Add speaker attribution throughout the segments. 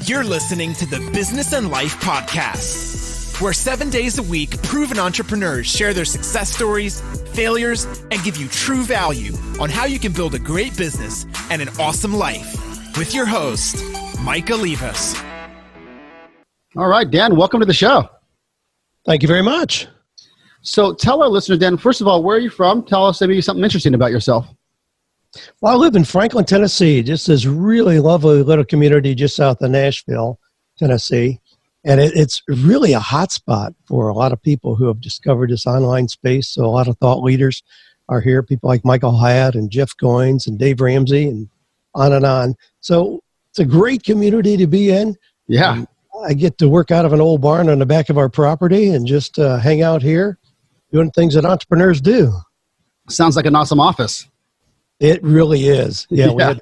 Speaker 1: You're listening to the Business and Life Podcast, where 7 days a week, proven entrepreneurs share their success stories, failures, and give you true value on how you can build a great business and an awesome life. With your host, Mike Olivas.
Speaker 2: All right, Dan, welcome to the show.
Speaker 3: Thank you very much.
Speaker 2: So tell our listeners, Dan, first of all, where are you from? Tell us maybe something interesting about yourself.
Speaker 3: Well, I live in Franklin, Tennessee, just this really lovely little community just south of Nashville, Tennessee. And it's really a hot spot for a lot of people who have discovered this online space. So a lot of thought leaders are here, people like Michael Hyatt and Jeff Goins and Dave Ramsey and on and on. So it's a great community to be in.
Speaker 2: Yeah.
Speaker 3: I get to work out of an old barn on the back of our property and just hang out here doing things that entrepreneurs do.
Speaker 2: Sounds like an awesome office.
Speaker 3: It really is. Yeah.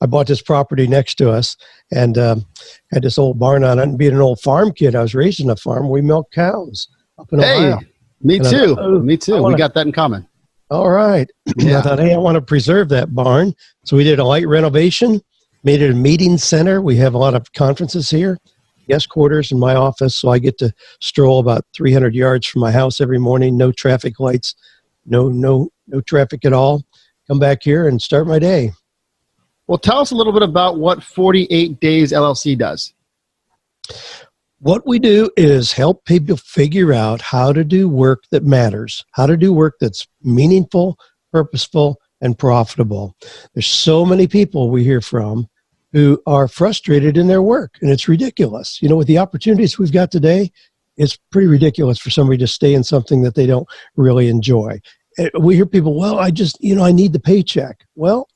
Speaker 3: I bought this property next to us and had this old barn on it. And being an old farm kid, I was raised in a farm. We milk cows up in Ohio.
Speaker 2: Me
Speaker 3: And
Speaker 2: too.
Speaker 3: thought,
Speaker 2: Me too. We got that in common.
Speaker 3: All right.
Speaker 2: Yeah.
Speaker 3: I thought, hey, I want to preserve that barn. So we did a light renovation, made it a meeting center. We have a lot of conferences here, guest quarters in my office. So I get to stroll about 300 yards from my house every morning. No traffic lights, no traffic at all. Come back here and start my day.
Speaker 2: Well, tell us a little bit about what 48 Days LLC does.
Speaker 3: What we do is help people figure out how to do work that matters, how to do work that's meaningful, purposeful, and profitable. There's so many people we hear from who are frustrated in their work, and it's ridiculous. You know, with the opportunities we've got today, it's pretty ridiculous for somebody to stay in something that they don't really enjoy. We hear people, well, I need the paycheck. Well,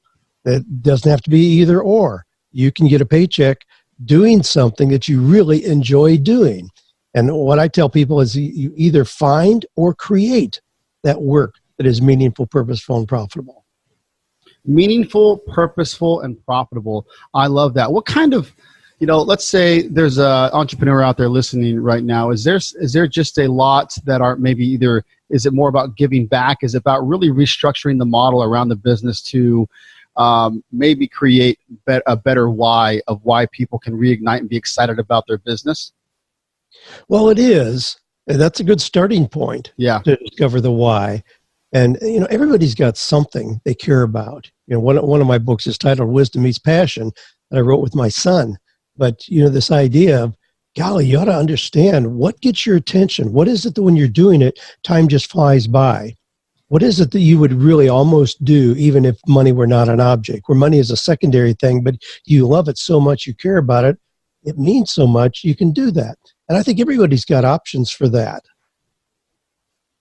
Speaker 3: it doesn't have to be either or. You can get a paycheck doing something that you really enjoy doing. And what I tell people is you either find or create that work that is meaningful, purposeful, and profitable.
Speaker 2: Meaningful, purposeful, and profitable. I love that. What kind of, let's say there's an entrepreneur out there listening right now. Is there just a lot that are maybe either, is it more about giving back? Is it about really restructuring the model around the business to maybe create a better why of why people can reignite and be excited about their business?
Speaker 3: Well, it is. That's a good starting point.
Speaker 2: Yeah.
Speaker 3: To discover the why. And, everybody's got something they care about. One of my books is titled Wisdom Meets Passion that I wrote with my son. But, this idea of, golly, you ought to understand what gets your attention. What is it that when you're doing it, time just flies by? What is it that you would really almost do even if money were not an object, where money is a secondary thing, but you love it so much, you care about it, it means so much, you can do that. And I think everybody's got options for that.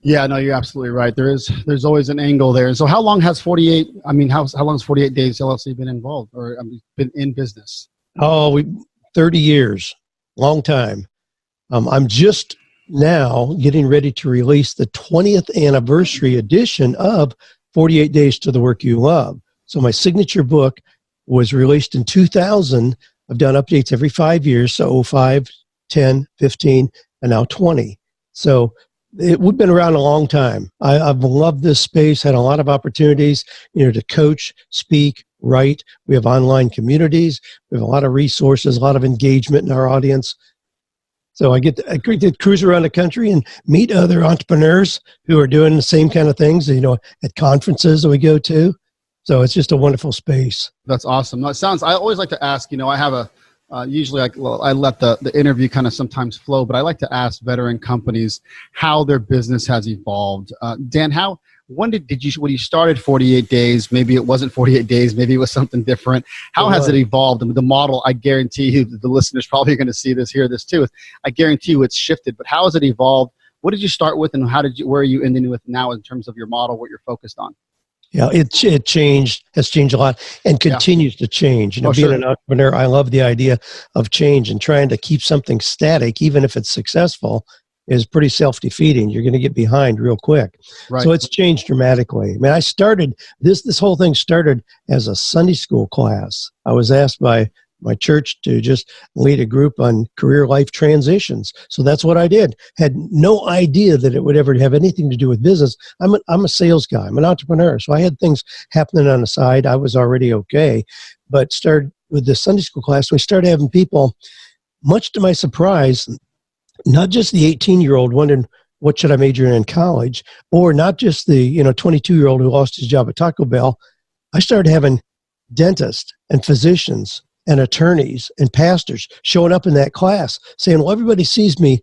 Speaker 2: Yeah, no, you're absolutely right. There's always an angle there. And so how long has 48 Days LLC been involved or been in business?
Speaker 3: 30 years, long time. I'm just now getting ready to release the 20th anniversary edition of 48 Days to the Work You Love. So my signature book was released in 2000. I've done updates every 5 years, so 05, 10, 15, and now 20. So we've been around a long time. I've loved this space, had a lot of opportunities, to coach, speak, write. We have online communities. We have a lot of resources, a lot of engagement in our audience. So I get to cruise around the country and meet other entrepreneurs who are doing the same kind of things, at conferences that we go to. So it's just a wonderful space.
Speaker 2: That's awesome. No, I always like to ask, I have usually I let the interview kind of sometimes flow, but I like to ask veteran companies how their business has evolved. Dan, when you started 48 Days, maybe it wasn't 48 days, maybe it was something different. How has it evolved? I mean, the model, I guarantee you, the listeners probably going to hear this too. I guarantee you it's shifted, but how has it evolved? What did you start with and where are you ending with now in terms of your model, what you're focused on?
Speaker 3: Yeah, it has changed a lot and continues to change. Being an entrepreneur, I love the idea of change, and trying to keep something static, even if it's successful, is pretty self-defeating. You're going to get behind real quick.
Speaker 2: Right.
Speaker 3: So it's changed dramatically. I mean, I started, this whole thing started as a Sunday school class. I was asked by my church to just lead a group on career life transitions. So that's what I did. Had no idea that it would ever have anything to do with business. I'm a sales guy. I'm an entrepreneur. So I had things happening on the side. I was already okay, but started with the Sunday school class. We started having people, much to my surprise, not just the 18-year-old wondering, what should I major in college? Or not just the 22-year-old who lost his job at Taco Bell. I started having dentists and physicians and attorneys and pastors showing up in that class saying, well, everybody sees me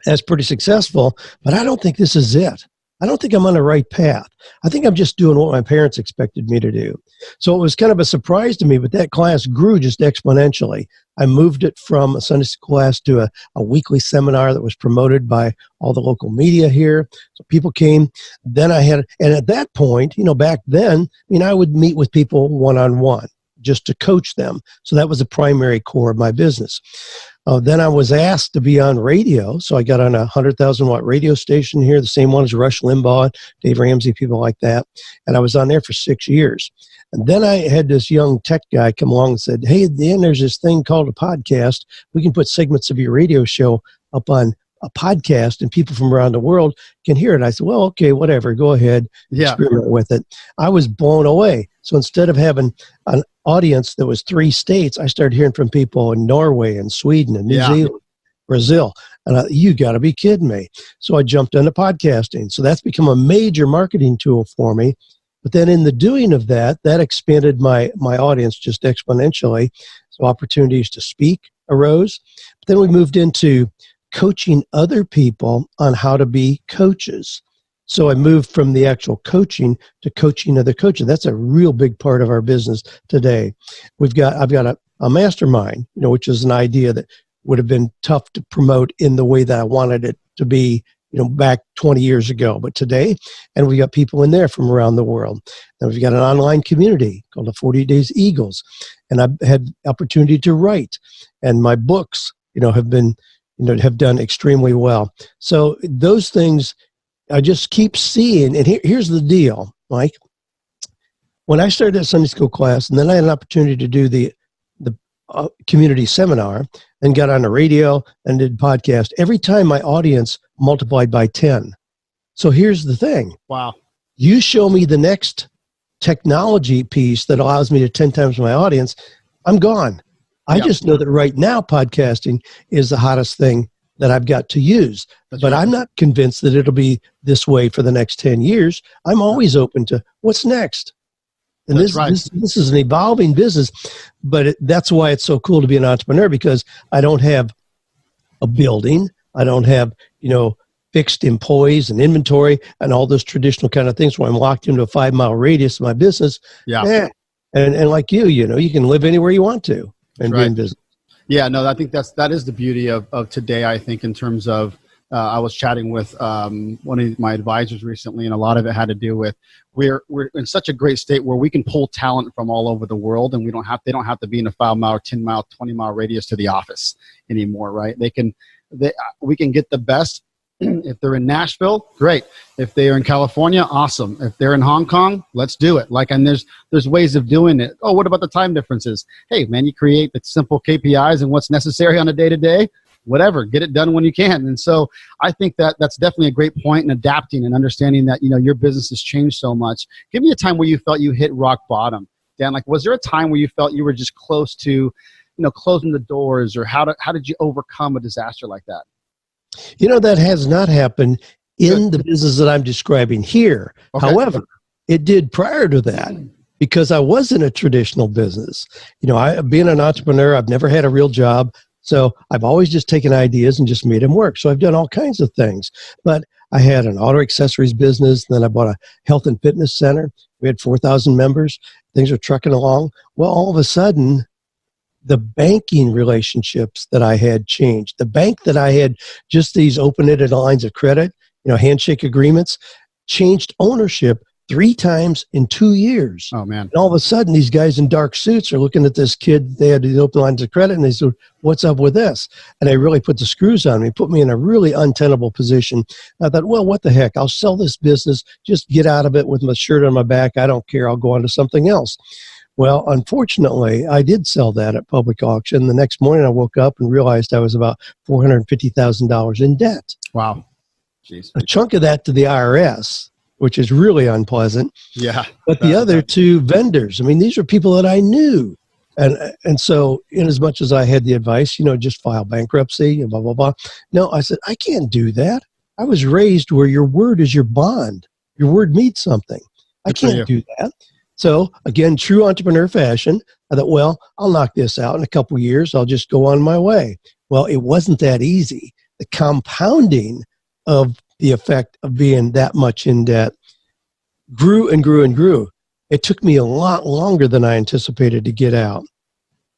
Speaker 3: as pretty successful, but I don't think this is it. I don't think I'm on the right path. I think I'm just doing what my parents expected me to do. So it was kind of a surprise to me, but that class grew just exponentially. I moved it from a Sunday school class to a weekly seminar that was promoted by all the local media here. So people came. Then and at that point, back then, I would meet with people one-on-one just to coach them. So that was the primary core of my business. Then I was asked to be on radio. So I got on a 100,000-watt radio station here, the same one as Rush Limbaugh, Dave Ramsey, people like that. And I was on there for 6 years. And then I had this young tech guy come along and said, hey, Dan, there's this thing called a podcast. We can put segments of your radio show up on a podcast and people from around the world can hear it. I said, well, okay, whatever, go ahead, experiment with it. I was blown away. So instead of having an audience that was 3 states, I started hearing from people in Norway and Sweden and New Zealand, Brazil. And you got to be kidding me. So I jumped into podcasting. So that's become a major marketing tool for me. But then in the doing of that expanded my audience just exponentially. So opportunities to speak arose. But then we moved into coaching other people on how to be coaches. So I moved from the actual coaching to coaching other coaches. That's a real big part of our business today. I've got a mastermind, which is an idea that would have been tough to promote in the way that I wanted it to be, back 20 years ago. But today, and we got people in there from around the world. And we've got an online community called the 40 Days Eagles. And I've had opportunity to write. And my books, have been, have done extremely well. So those things I just keep seeing. And here's the deal, Mike. When I started that Sunday school class, and then I had an opportunity to do the community seminar and got on the radio and did podcast, every time my audience multiplied by 10. So here's the thing.
Speaker 2: Wow.
Speaker 3: You show me the next technology piece that allows me to 10 times my audience, I'm gone. I just know that right now podcasting is the hottest thing that I've got to use. But right. I'm not convinced that it'll be this way for the next 10 years. I'm always open to what's next. And this is an evolving business, but that's why it's so cool to be an entrepreneur, because I don't have a building. I don't have, fixed employees and inventory and all those traditional kind of things where I'm locked into a 5-mile radius of my business. Yeah. And like you can live anywhere you want to and be in business.
Speaker 2: Yeah, no, I think that is the beauty of today, I think, in terms of, I was chatting with one of my advisors recently, and a lot of it had to do with we're in such a great state where we can pull talent from all over the world, and they don't have to be in a 5-mile, 10-mile, 20-mile radius to the office anymore, right? We can get the best. If they're in Nashville, great. If they are in California, awesome. If they're in Hong Kong, let's do it. And there's ways of doing it. Oh, what about the time differences? Hey, man, you create the simple KPIs and what's necessary on a day-to-day. Whatever, get it done when you can. And so I think that's definitely a great point in adapting and understanding that, your business has changed so much. Give me a time where you felt you hit rock bottom. Dan, was there a time where you felt you were just close to, closing the doors, or how did you overcome a disaster like that?
Speaker 3: That has not happened in the business that I'm describing here. Okay. However, it did prior to that, because I was in a traditional business. Being an entrepreneur, I've never had a real job. So I've always just taken ideas and just made them work. So I've done all kinds of things. But I had an auto accessories business. Then I bought a health and fitness center. We had 4,000 members. Things were trucking along. Well, all of a sudden, the banking relationships that I had changed. The bank that I had just these open-ended lines of credit, handshake agreements, changed ownership 3 times in 2 years.
Speaker 2: Oh, man.
Speaker 3: And all of a sudden, these guys in dark suits are looking at this kid. They had these open lines of credit, and they said, what's up with this? And they really put the screws on me, put me in a really untenable position. I thought, well, what the heck? I'll sell this business, just get out of it with my shirt on my back. I don't care. I'll go on to something else. Well, unfortunately, I did sell that at public auction. The next morning, I woke up and realized I was about $450,000 in debt.
Speaker 2: Wow. Jeez.
Speaker 3: A chunk of that to the IRS, which is really unpleasant.
Speaker 2: Yeah.
Speaker 3: But the other 2 vendors, these are people that I knew. And so in as much as I had the advice, just file bankruptcy and blah, blah, blah. No, I said, I can't do that. I was raised where your word is your bond. Your word means something. I can't do that. So again, true entrepreneur fashion, I thought, well, I'll knock this out in a couple of years. I'll just go on my way. Well, it wasn't that easy. The compounding of the effect of being that much in debt grew and grew and grew. It took me a lot longer than I anticipated to get out.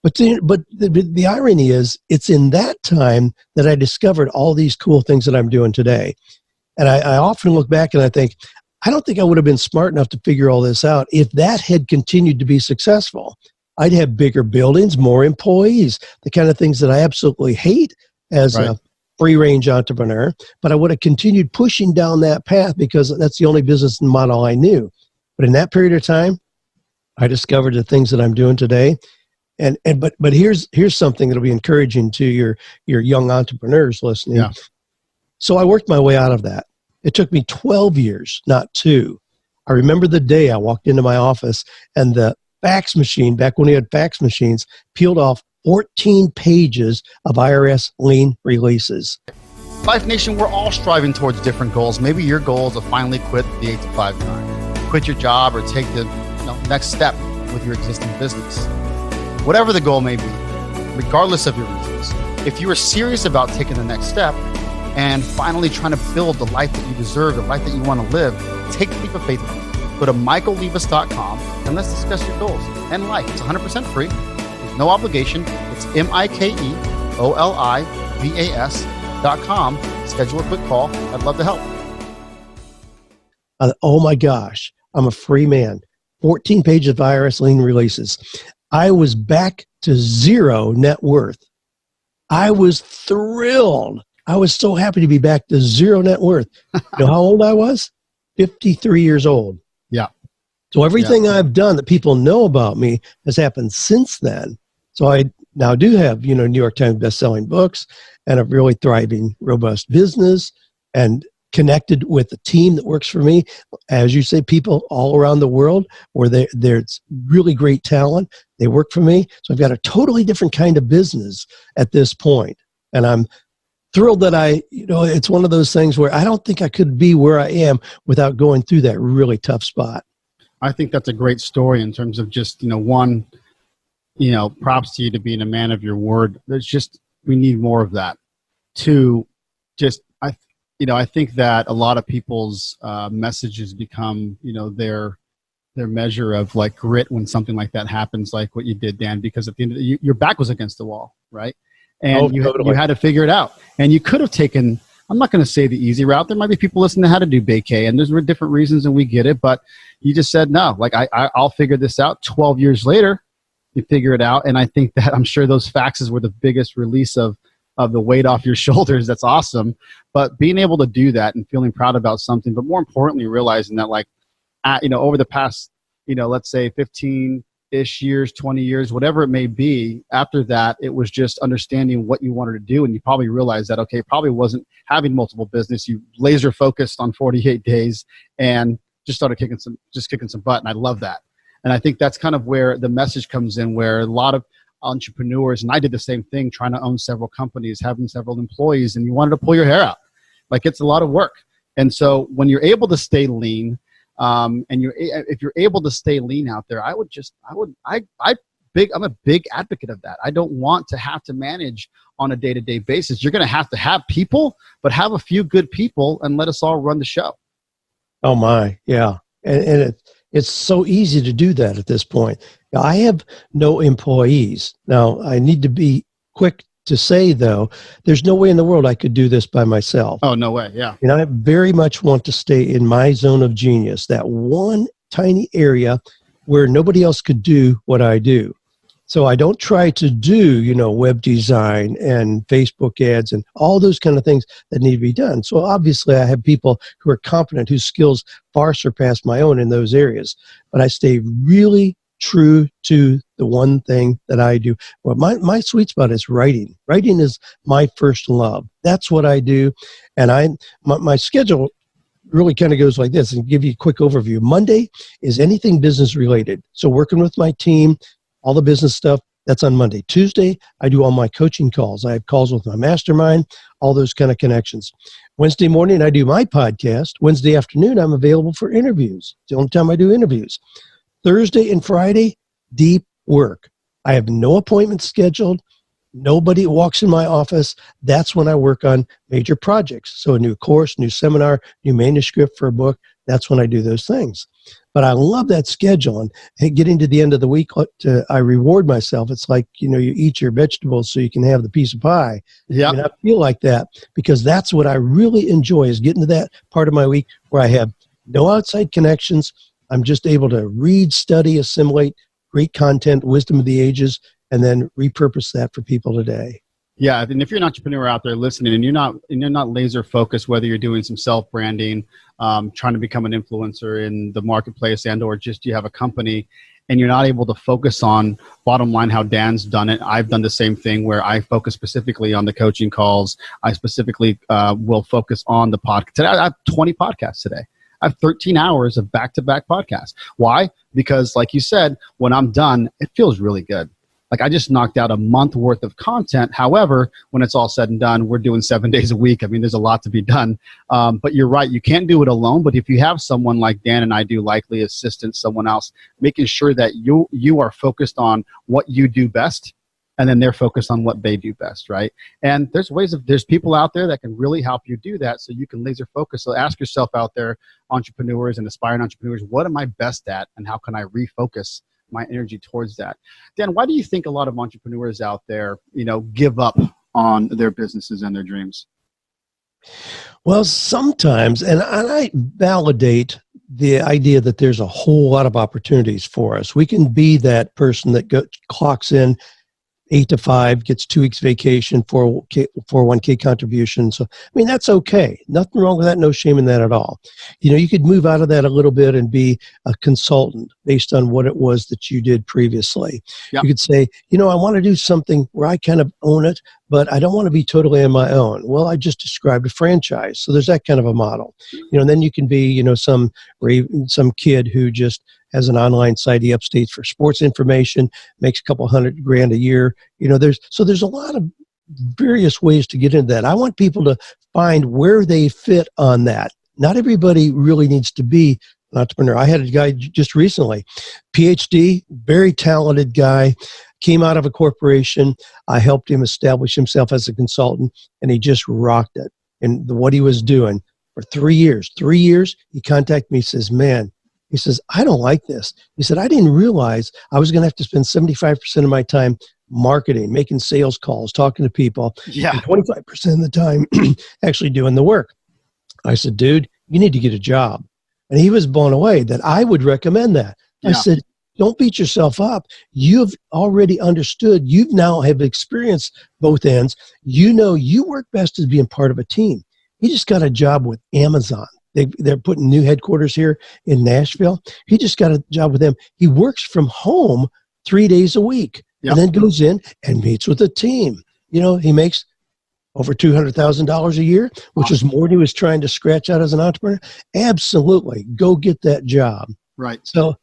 Speaker 3: But the irony is, it's in that time that I discovered all these cool things that I'm doing today. And I often look back and I think, I don't think I would have been smart enough to figure all this out if that had continued to be successful. I'd have bigger buildings, more employees, the kind of things that I absolutely hate as a free-range entrepreneur. But I would have continued pushing down that path because that's the only business model I knew. But in that period of time, I discovered the things that I'm doing today. But here's something that'll be encouraging to your young entrepreneurs listening.
Speaker 2: Yeah.
Speaker 3: So I worked my way out of that. It took me 12 years, not 2. I remember the day I walked into my office and the fax machine, back when we had fax machines, peeled off 14 pages of IRS lien releases.
Speaker 2: Life Nation, we're all striving towards different goals. Maybe your goal is to finally quit the 8 to 5 grind, quit your job, or take the next step with your existing business. Whatever the goal may be, regardless of your reasons, if you are serious about taking the next step and finally trying to build the life that you deserve, the life that you want to live, take the leap of faith with me. Go to michaellevis.com and let's discuss your goals and life. It's 100% free. There's no obligation. It's michaellevis.com. Schedule a quick call. I'd love to help.
Speaker 3: Oh my gosh, I'm a free man. 14 pages of IRS lien releases. I was back to 0 net worth. I was thrilled. I was so happy to be back to 0 net worth. You know how old I was? 53 years old.
Speaker 2: Yeah.
Speaker 3: So everything I've done that people know about me has happened since then. So I now do have, New York Times best-selling books and a really thriving, robust business and connected with a team that works for me. As you say, people all around the world where there's really great talent. They work for me. So I've got a totally different kind of business at this point. And I'm thrilled that it's one of those things where I don't think I could be where I am without going through that really tough spot.
Speaker 2: I think that's a great story in terms of just, one, props to you to being a man of your word. We need more of that. 2, I think that a lot of people's messages become, their measure of like grit when something like that happens, like what you did, Dan, because at the end of your back was against the wall, right? And you had to figure it out. And you could have taken, I'm not going to say the easy route. There might be people listening to how to do vacay, and there's different reasons, and we get it. But you just said, no, like I'll figure this out. 12 years later, you figure it out. And I think that I'm sure those faxes were the biggest release of the weight off your shoulders. That's awesome. But being able to do that and feeling proud about something, but more importantly, realizing that over the past, let's say 15-ish years, 20 years, whatever it may be, after that, it was just understanding what you wanted to do. And you probably realized that, okay, it probably wasn't having multiple business. You laser focused on 48 days and just started kicking some butt. And I love that. And I think that's kind of where the message comes in, where a lot of entrepreneurs, and I did the same thing, trying to own several companies, having several employees, and you wanted to pull your hair out. Like, it's a lot of work. And so when you're able to stay lean, if you're able to stay lean out there, I'm a big advocate of that. I don't want to have to manage on a day-to-day basis. You're going to have people, but have a few good people and let us all run the show.
Speaker 3: Oh my, yeah. And it's so easy to do that at this point. Now, I have no employees. Now, I need to be quick to say, though, there's no way in the world I could do this by myself.
Speaker 2: Oh, no way, yeah.
Speaker 3: And I very much want to stay in my zone of genius, that one tiny area where nobody else could do what I do. So I don't try to do, web design and Facebook ads and all those kind of things that need to be done. So obviously I have people who are competent, whose skills far surpass my own in those areas. But I stay really true to the one thing that I do. Well, my sweet spot is writing. Writing is my first love. That's what I do. And my schedule really kind of goes like this, and give you a quick overview. Monday is anything business related. So working with my team, all the business stuff, that's on Monday. Tuesday, I do all my coaching calls. I have calls with my mastermind, all those kind of connections. Wednesday morning, I do my podcast. Wednesday afternoon, I'm available for interviews. It's the only time I do interviews. Thursday and Friday, deep work. I have no appointments scheduled. Nobody walks in my office. That's when I work on major projects. So a new course, new seminar, new manuscript for a book. That's when I do those things. But I love that schedule. And getting to the end of the week, I reward myself. It's like, you eat your vegetables so you can have the piece of pie.
Speaker 2: Yeah.
Speaker 3: I feel like that because that's what I really enjoy is getting to that part of my week where I have no outside connections. I'm just able to read, study, assimilate great content, wisdom of the ages, and then repurpose that for people today.
Speaker 2: Yeah, and if you're an entrepreneur out there listening and you're not laser focused, whether you're doing some self-branding, trying to become an influencer in the marketplace and or just you have a company and you're not able to focus on bottom line how Dan's done it. I've done the same thing where I focus specifically on the coaching calls. I specifically will focus on the podcast. Today, I have 20 podcasts today. I have 13 hours of back-to-back podcasts. Why? Because like you said, when I'm done, it feels really good. Like I just knocked out a month worth of content. However, when it's all said and done, we're doing 7 days a week. I mean, there's a lot to be done. But you're right. You can't do it alone. But if you have someone like Dan and I do, likely assistant, someone else, making sure that you are focused on what you do best, and then they're focused on what they do best, right? And there's people out there that can really help you do that so you can laser focus. So ask yourself out there, entrepreneurs and aspiring entrepreneurs, what am I best at and how can I refocus my energy towards that? Dan, why do you think a lot of entrepreneurs out there, give up on their businesses and their dreams?
Speaker 3: Well, sometimes, and I validate the idea that there's a whole lot of opportunities for us. We can be that person that clocks in 8 to 5, gets 2 weeks vacation, 401k contribution. So, that's okay. Nothing wrong with that. No shame in that at all. You could move out of that a little bit and be a consultant based on what it was that you did previously. Yep. You could say, I want to do something where I kind of own it, but I don't want to be totally on my own. Well, I just described a franchise. So there's that kind of a model. And then you can be, some kid who just has an online site he upstates for sports information, makes a couple $100,000 a year. There's a lot of various ways to get into that. I want people to find where they fit on that. Not everybody really needs to be an entrepreneur. I had a guy just recently, PhD, very talented guy, came out of a corporation. I helped him establish himself as a consultant, and he just rocked it. And what he was doing for 3 years. 3 years, he contacted me, says, man, he says, I don't like this. He said, I didn't realize I was going to have to spend 75% of my time marketing, making sales calls, talking to people, and 25% of the time actually doing the work. I said, dude, you need to get a job. And he was blown away that I would recommend that. I said, don't beat yourself up. You've already understood. You now have experienced both ends. You work best as being part of a team. He just got a job with Amazon. They're putting new headquarters here in Nashville. He just got a job with them. He works from home 3 days a week and then goes in and meets with a team. He makes over $200,000 a year, which is more than he was trying to scratch out as an entrepreneur. Absolutely. Go get that job.
Speaker 2: Right.
Speaker 3: So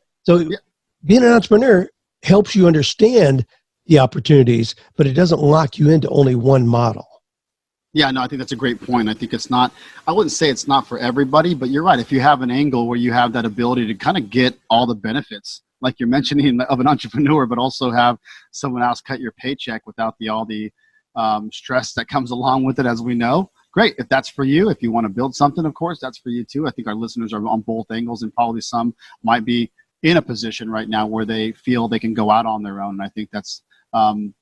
Speaker 3: being an entrepreneur helps you understand the opportunities, but it doesn't lock you into only one model.
Speaker 2: Yeah, no, I think that's a great point. I think I wouldn't say it's not for everybody, but you're right. If you have an angle where you have that ability to kind of get all the benefits, like you're mentioning of an entrepreneur, but also have someone else cut your paycheck without all the stress that comes along with it, as we know. Great. If that's for you, if you want to build something, of course, that's for you too. I think our listeners are on both angles, and probably some might be in a position right now where they feel they can go out on their own. And I think that's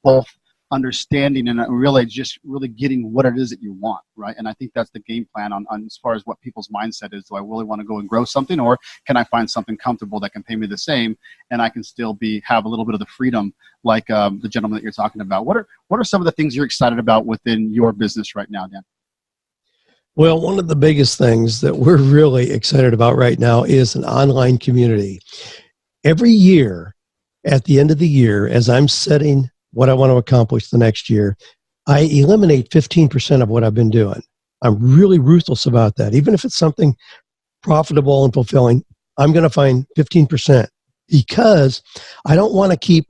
Speaker 2: both understanding and really getting what it is that you want, right? And I think that's the game plan on as far as what people's mindset is. Do I really want to go and grow something, or can I find something comfortable that can pay me the same and I can still have a little bit of the freedom like the gentleman that you're talking about? What are some of the things you're excited about within your business right now, Dan?
Speaker 3: Well, one of the biggest things that we're really excited about right now is an online community. Every year, at the end of the year, as I'm setting what I want to accomplish the next year, I eliminate 15% of what I've been doing. I'm really ruthless about that. Even if it's something profitable and fulfilling, I'm going to find 15% because I don't want to keep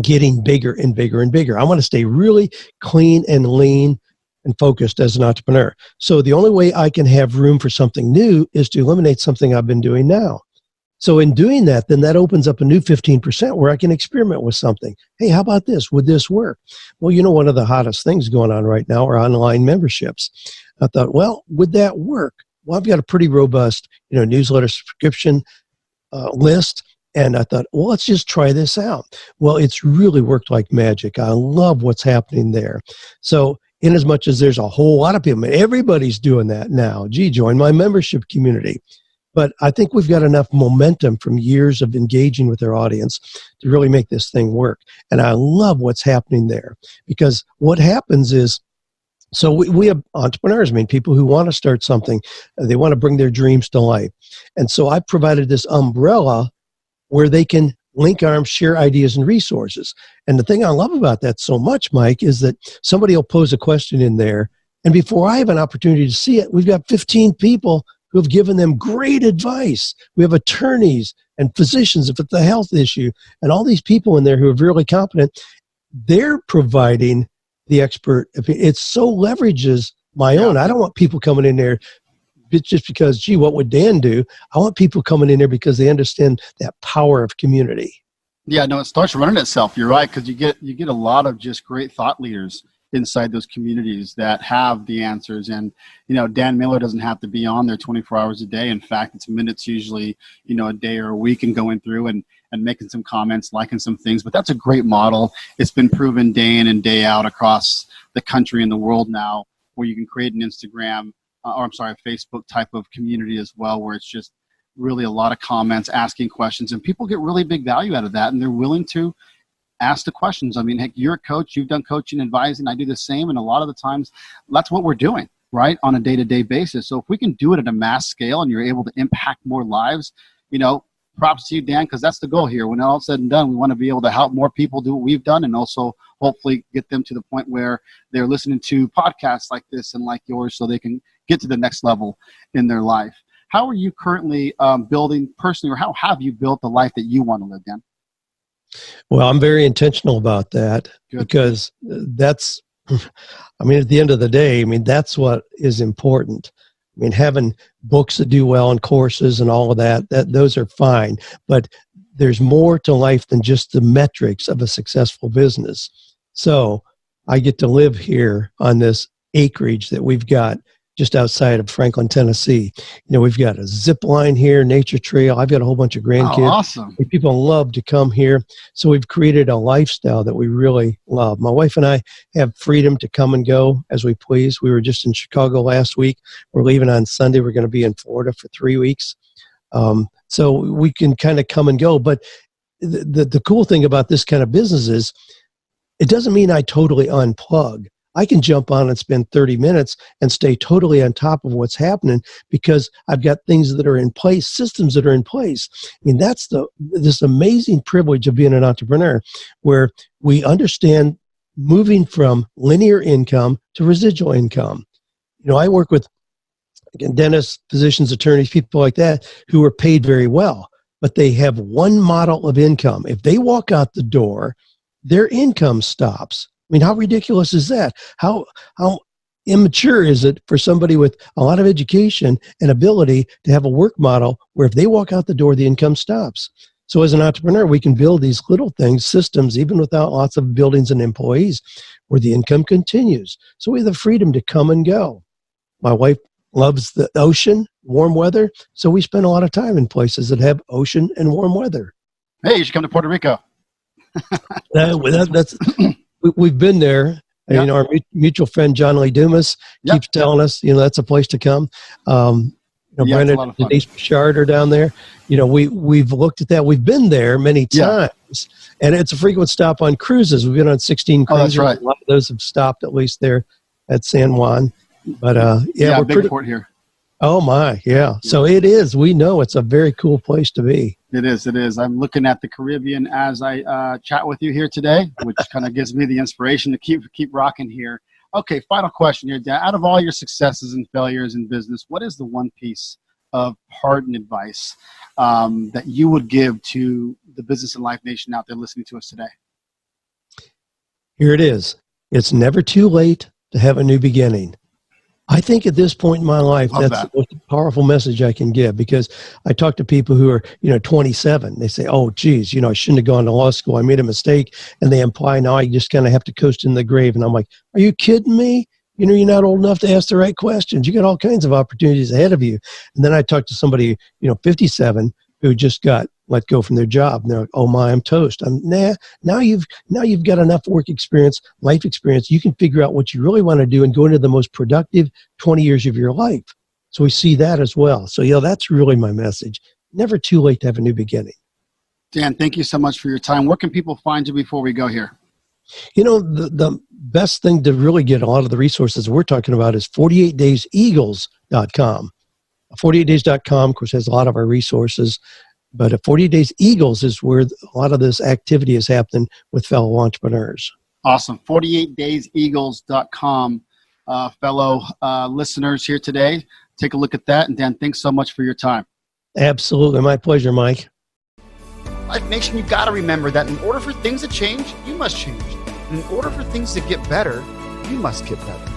Speaker 3: getting bigger and bigger and bigger. I want to stay really clean and lean and focused as an entrepreneur. So the only way I can have room for something new is to eliminate something I've been doing now. So in doing that, then that opens up a new 15% where I can experiment with something. Hey, how about this? Would this work? Well, one of the hottest things going on right now are online memberships. I thought, well, would that work? Well, I've got a pretty robust, newsletter subscription list. And I thought, well, let's just try this out. Well, it's really worked like magic. I love what's happening there. So in as much as there's a whole lot of people, everybody's doing that now. Gee, join my membership community. But I think we've got enough momentum from years of engaging with our audience to really make this thing work. And I love what's happening there, because what happens is, so we have entrepreneurs, people who want to start something. They want to bring their dreams to life. And so I provided this umbrella where they can link arms, share ideas and resources. And the thing I love about that so much, Mike, is that somebody will pose a question in there, and before I have an opportunity to see it, we've got 15 people who have given them great advice. We have attorneys and physicians if it's a health issue, and all these people in there who are really competent. They're providing the expert. It so leverages my own. I don't want people coming in there just because, gee, what would Dan do? I want people coming in there because they understand that power of community.
Speaker 2: Yeah, no, it starts running itself. You're right, because you get a lot of just great thought leaders inside those communities that have the answers. And, Dan Miller doesn't have to be on there 24 hours a day. In fact, it's minutes usually, a day or a week, and going through and making some comments, liking some things. But that's a great model. It's been proven day in and day out across the country and the world now, where you can create an Instagram, a Facebook type of community as well, where it's just really a lot of comments, asking questions, and people get really big value out of that, and they're willing to ask the questions. Heck, you're a coach, you've done coaching, advising, I do the same, and a lot of the times that's what we're doing, right, on a day-to-day basis. So if we can do it at a mass scale and you're able to impact more lives, props to you, Dan, because that's the goal here. When all said and done, we want to be able to help more people do what we've done, and also hopefully get them to the point where they're listening to podcasts like this and like yours, so they can get to the next level in their life. How are you currently building personally, or how have you built the life that you want to live, Dan?
Speaker 3: Well, I'm very intentional about that. Good. Because that's, at the end of the day, that's what is important. Having books that do well and courses and all of that, those are fine. But there's more to life than just the metrics of a successful business. So I get to live here on this acreage that we've got just outside of Franklin, Tennessee. We've got a zip line here, nature trail. I've got a whole bunch of grandkids.
Speaker 2: Oh, awesome.
Speaker 3: People love to come here. So we've created a lifestyle that we really love. My wife and I have freedom to come and go as we please. We were just in Chicago last week. We're leaving on Sunday. We're going to be in Florida for 3 weeks. So we can kind of come and go. But the cool thing about this kind of business is it doesn't mean I totally unplug. I can jump on and spend 30 minutes and stay totally on top of what's happening because I've got things that are in place, systems that are in place. That's this amazing privilege of being an entrepreneur, where we understand moving from linear income to residual income. I work with, again, dentists, physicians, attorneys, people like that who are paid very well, but they have one model of income. If they walk out the door, their income stops. How ridiculous is that? How immature is it for somebody with a lot of education and ability to have a work model where if they walk out the door, the income stops? So as an entrepreneur, we can build these little things, systems, even without lots of buildings and employees, where the income continues. So we have the freedom to come and go. My wife loves the ocean, warm weather, so we spend a lot of time in places that have ocean and warm weather.
Speaker 2: Hey, you should come to Puerto Rico.
Speaker 3: We've been there. Yep. Our mutual friend John Lee Dumas keeps telling us, that's a place to come. Brendan and Denise Bouchard are down there. We've looked at that. We've been there many times, and it's a frequent stop on cruises. We've been on 16 cruises. Oh, that's right. A lot of those have stopped at least there at San Juan. But we're
Speaker 2: big port here.
Speaker 3: Oh my, yeah. So it is. We know it's a very cool place to be.
Speaker 2: It is. I'm looking at the Caribbean as I chat with you here today, which kind of gives me the inspiration to keep rocking here. Okay, final question here, Dan. Out of all your successes and failures in business, what is the one piece of parting advice that you would give to the Business and Life Nation out there listening to us today?
Speaker 3: Here it is. It's never too late to have a new beginning. I think at this point in my life, that's the most powerful message I can give, because I talk to people who are, 27. They say, oh, geez, I shouldn't have gone to law school. I made a mistake. And they imply now I just kind of have to coast in the grave. And I'm like, are you kidding me? You're not old enough to ask the right questions. You got all kinds of opportunities ahead of you. And then I talk to somebody, 57, who just got let go from their job. And they're like, oh my, I'm toast. Now you've got enough work experience, life experience. You can figure out what you really want to do and go into the most productive 20 years of your life. So we see that as well. So, that's really my message. Never too late to have a new beginning.
Speaker 2: Dan, thank you so much for your time. Where can people find you before we go here?
Speaker 3: The best thing to really get a lot of the resources we're talking about is 48dayseagles.com. 48days.com, of course, has a lot of our resources, but 48 Days Eagles is where a lot of this activity is happening with fellow entrepreneurs.
Speaker 2: Awesome. 48dayseagles.com. Fellow listeners here today, take a look at that. And Dan, thanks so much for your time.
Speaker 3: Absolutely. My pleasure, Mike.
Speaker 2: Life Nation, you got to remember that in order for things to change, you must change. And in order for things to get better, you must get better.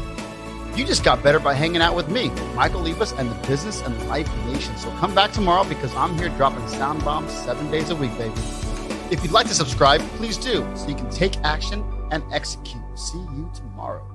Speaker 2: You just got better by hanging out with me, Michael Libas, and the Business and Life Nation. So come back tomorrow, because I'm here dropping sound bombs 7 days a week, baby. If you'd like to subscribe, please do, so you can take action and execute. See you tomorrow.